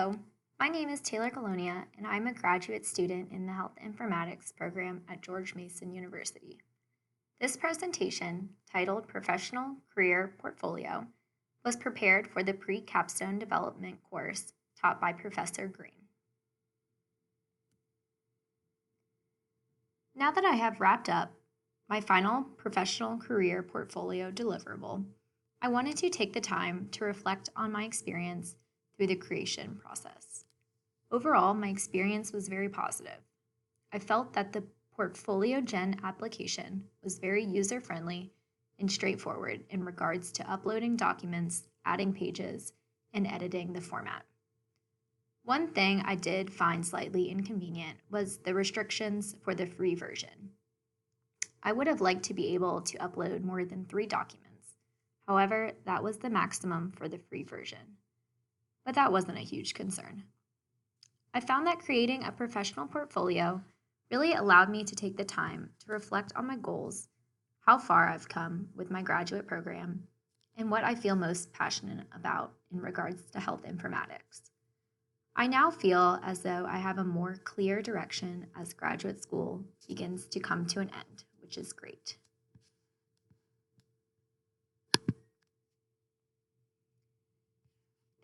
Hello, my name is Taylor Galownia, and I'm a graduate student in the Health Informatics program at George Mason University. This presentation, titled Professional Career Portfolio, was prepared for the Pre-Capstone Development course taught by Professor Green. Now that I have wrapped up my final professional career portfolio deliverable, I wanted to take the time to reflect on my experience through the creation process. Overall, my experience was very positive. I felt that the Portfolio Gen application was very user-friendly and straightforward in regards to uploading documents, adding pages, and editing the format. One thing I did find slightly inconvenient was the restrictions for the free version. I would have liked to be able to upload more than 3 documents. However, that was the maximum for the free version. But that wasn't a huge concern. I found that creating a professional portfolio really allowed me to take the time to reflect on my goals, how far I've come with my graduate program, and what I feel most passionate about in regards to health informatics. I now feel as though I have a more clear direction as graduate school begins to come to an end, which is great.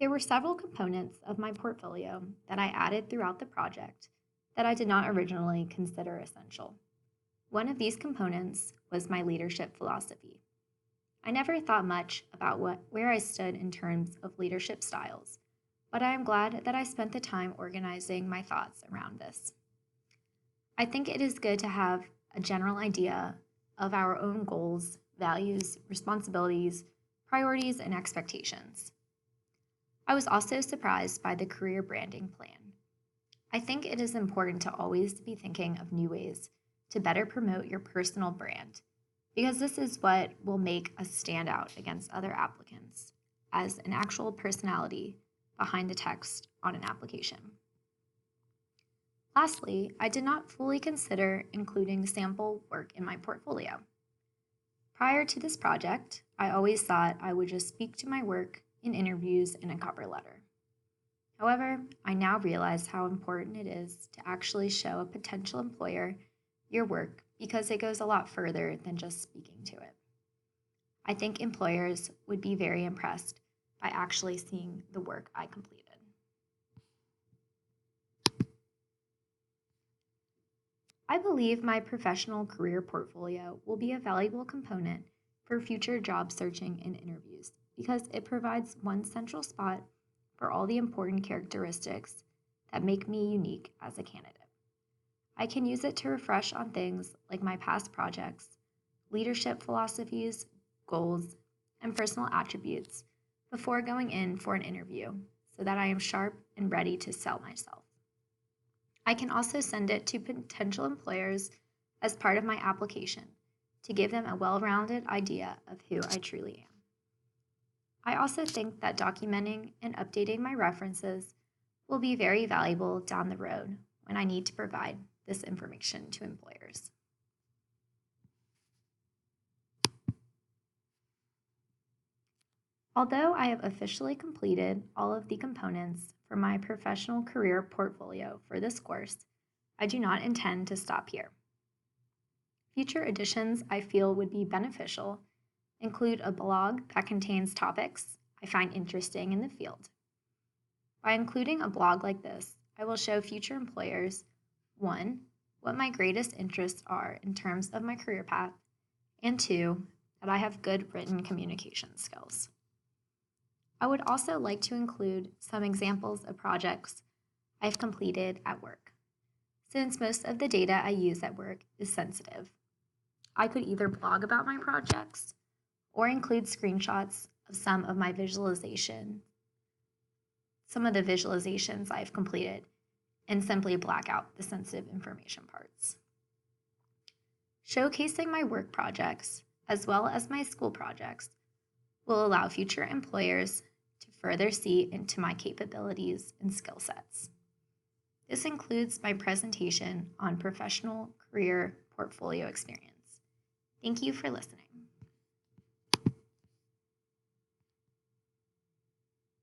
There were several components of my portfolio that I added throughout the project that I did not originally consider essential. One of these components was my leadership philosophy. I never thought much about where I stood in terms of leadership styles, but I am glad that I spent the time organizing my thoughts around this. I think it is good to have a general idea of our own goals, values, responsibilities, priorities, and expectations. I was also surprised by the career branding plan. I think it is important to always be thinking of new ways to better promote your personal brand, because this is what will make us stand out against other applicants as an actual personality behind the text on an application. Lastly, I did not fully consider including sample work in my portfolio. Prior to this project, I always thought I would just speak to my work in interviews and a cover letter. However, I now realize how important it is to actually show a potential employer your work because it goes a lot further than just speaking to it. I think employers would be very impressed by actually seeing the work I completed. I believe my professional career portfolio will be a valuable component for future job searching and interviews because it provides one central spot for all the important characteristics that make me unique as a candidate. I can use it to refresh on things like my past projects, leadership philosophies, goals, and personal attributes before going in for an interview so that I am sharp and ready to sell myself. I can also send it to potential employers as part of my application to give them a well-rounded idea of who I truly am. I also think that documenting and updating my references will be very valuable down the road when I need to provide this information to employers. Although I have officially completed all of the components for my professional career portfolio for this course, I do not intend to stop here. Future additions I feel would be beneficial include a blog that contains topics I find interesting in the field. By including a blog like this, I will show future employers, 1, what my greatest interests are in terms of my career path, and 2, that I have good written communication skills. I would also like to include some examples of projects I've completed at work. Since most of the data I use at work is sensitive, I could either blog about my projects or include screenshots of some of the visualizations I've completed, and simply black out the sensitive information parts. Showcasing my work projects, as well as my school projects, will allow future employers to further see into my capabilities and skill sets. This includes my presentation on professional career portfolio experience. Thank you for listening.